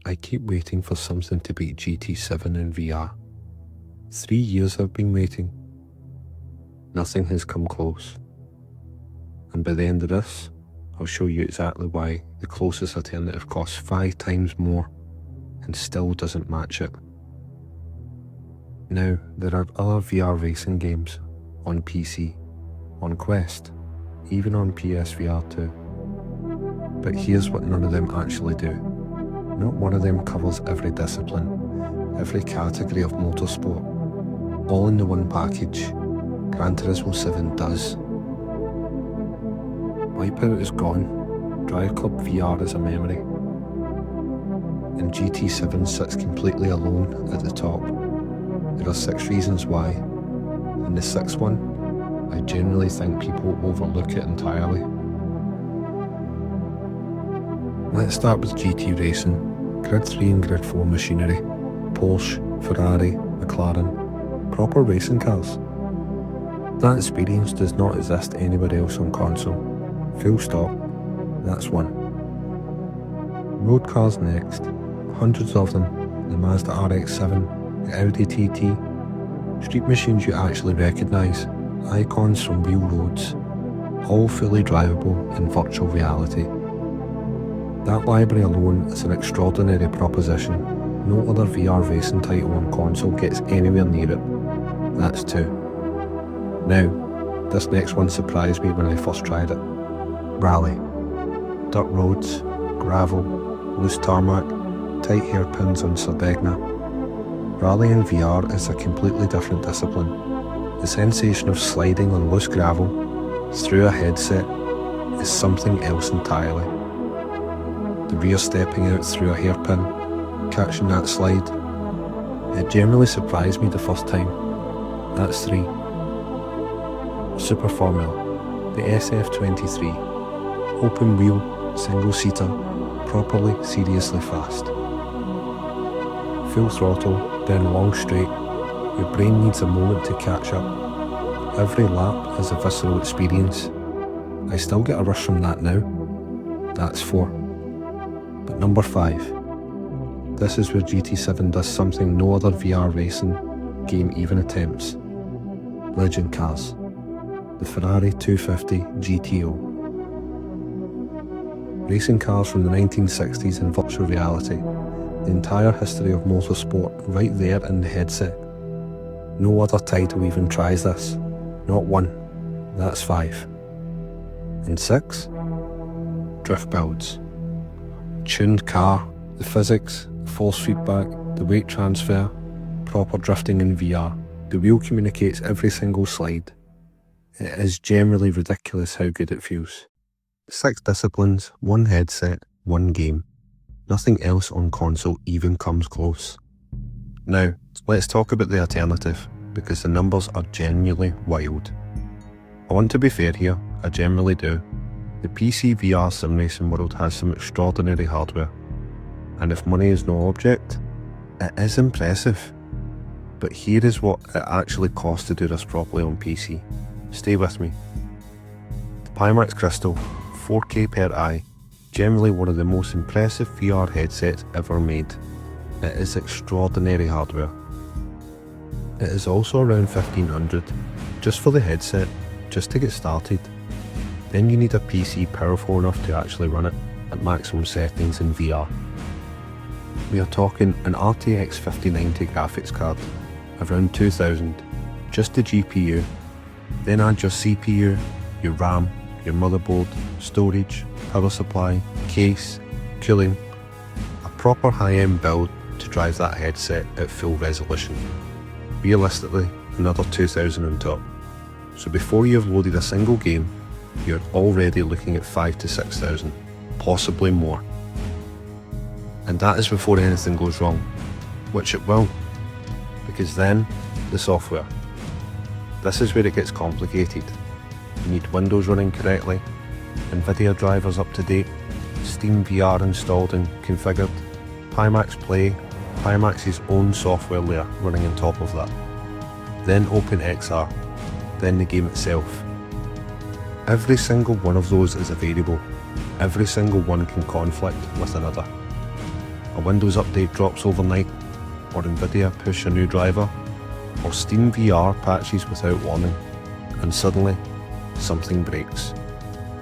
I keep waiting for something to beat GT7 in VR. 3 years I've been waiting. Nothing has come close. And by the end of this, I'll show you exactly why the closest alternative costs 5 times more and still doesn't match it. Now, there are other VR racing games on PC, on Quest, even on PSVR2. But here's what none of them actually do. Not one of them covers every discipline, every category of motorsport, all in the one package. Gran Turismo 7 does. Wipeout is gone, Drive Club VR is a memory, and GT7 sits completely alone at the top. There are 6 reasons why, and the 6th one, I generally think people overlook it entirely. Let's start with GT racing, Grid 3 and Grid 4 machinery, Porsche, Ferrari, McLaren, proper racing cars. That experience does not exist anywhere else on console. Full stop, that's one. Road cars next, hundreds of them, the Mazda RX-7, the Audi TT, street machines you actually recognise, icons from real roads, all fully drivable in virtual reality. That library alone is an extraordinary proposition. No other VR racing title on console gets anywhere near it. That's 2. Now, this next one surprised me when I first tried it. Rally. Dirt roads, gravel, loose tarmac, tight hairpins on Sardegna. Rally in VR is a completely different discipline. The sensation of sliding on loose gravel through a headset is something else entirely. The rear stepping out through a hairpin, catching that slide, it generally surprised me the first time. That's 3. Super Formula, the SF23, open wheel, single seater, properly, seriously fast. Full throttle, down long straight, your brain needs a moment to catch up. Every lap is a visceral experience. I still get a rush from that now. That's 4. But number 5. This is where GT7 does something no other VR racing game even attempts. Legend cars. The Ferrari 250 GTO. Racing cars from the 1960s in virtual reality. The entire history of motorsport right there in the headset. No other title even tries this. Not one. That's 5. And 6? Drift builds. Tuned car, the physics, force feedback, the weight transfer, proper drifting in VR. The wheel communicates every single slide. It is generally ridiculous how good it feels. 6 disciplines, 1 headset, 1 game. Nothing else on console even comes close. Now, let's talk about the alternative, because the numbers are genuinely wild. I want to be fair here, I generally do. The PC VR sim racing world has some extraordinary hardware, and if money is no object, it is impressive. But here is what it actually costs to do this properly on PC. Stay with me. The Pimax Crystal, 4K per eye, generally one of the most impressive VR headsets ever made. It is extraordinary hardware. It is also around $1,500, just for the headset, just to get started. Then you need a PC powerful enough to actually run it at maximum settings in VR. We are talking an RTX 5090 graphics card, around $2,000, just the GPU. Then add your CPU, your RAM, your motherboard, storage, power supply, case, cooling, a proper high-end build to drive that headset at full resolution. Realistically, another $2,000 on top. So before you've loaded a single game, you're already looking at $5,000 to $6,000, possibly more. And that is before anything goes wrong, which it will, because then, the software. This is where it gets complicated. You need Windows running correctly, Nvidia drivers up to date, Steam VR installed and configured, Pimax Play, Pimax's own software layer running on top of that, then OpenXR, then the game itself. Every single one of those is a variable. Every single one can conflict with another. a Windows update drops overnight, or Nvidia push a new driver, or Steam VR patches without warning, and suddenly, something breaks.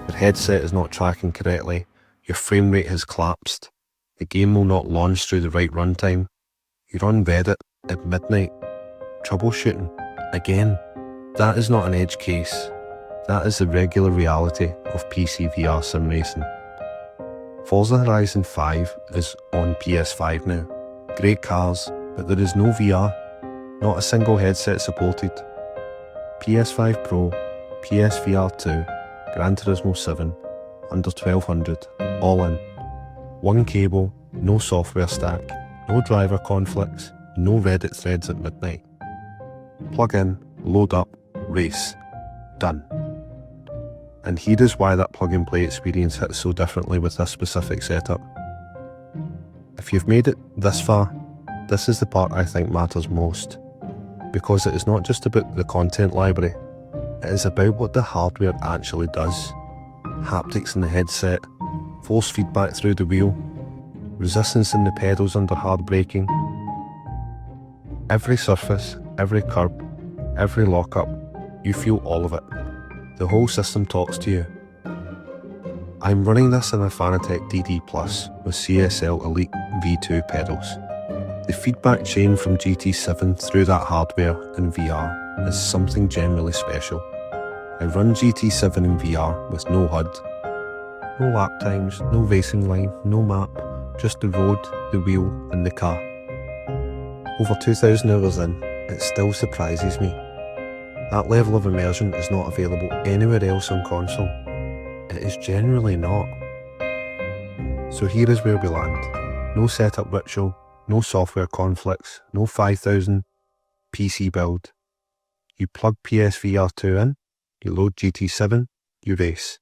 Your headset is not tracking correctly, your frame rate has collapsed, the game will not launch through the right runtime, you're on Reddit at midnight, troubleshooting, again. That is not an edge case, that is the regular reality of PC VR sim racing. Forza Horizon 5 is on PS5 now. Great cars, but there is no VR, not a single headset supported. PS5 Pro, PSVR2, Gran Turismo 7, under 1200, all in. One cable, no software stack, no driver conflicts, no Reddit threads at midnight. Plug in, load up, race. Done. And here is why that plug and play experience hits so differently with this specific setup. If you've made it this far, this is the part I think matters most, because it is not just about the content library, it is about what the hardware actually does. Haptics in the headset, force feedback through the wheel, resistance in the pedals under hard braking. Every surface, every curb, every lockup, you feel all of it. The whole system talks to you. I'm running this in a Fanatec DD Plus with CSL Elite V2 pedals. The feedback chain from GT7 through that hardware in VR is something genuinely special. I run GT7 in VR with no HUD, no lap times, no racing line, no map, just the road, the wheel and the car. Over 2,000 hours in, it still surprises me. That level of immersion is not available anywhere else on console. It is generally not. So here is where we land. No setup ritual, no software conflicts, no 5,000 PC build. You plug PSVR2 in, you load GT7, you race.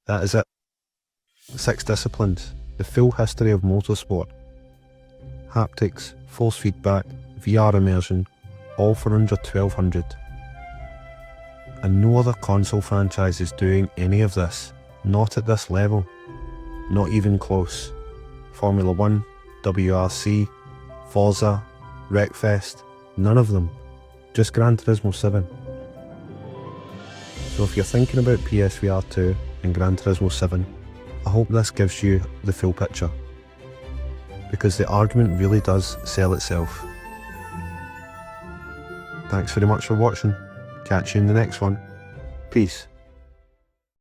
That is it. 6 disciplines, the full history of motorsport. Haptics, force feedback, VR immersion, all for under 1,200. And no other console franchise is doing any of this, not at this level, not even close. Formula 1, WRC, Forza, Wreckfest, none of them, just Gran Turismo 7. So if you're thinking about PSVR 2 and Gran Turismo 7, I hope this gives you the full picture, because the argument really does sell itself. Thanks very much for watching. Catch you in the next one. Peace.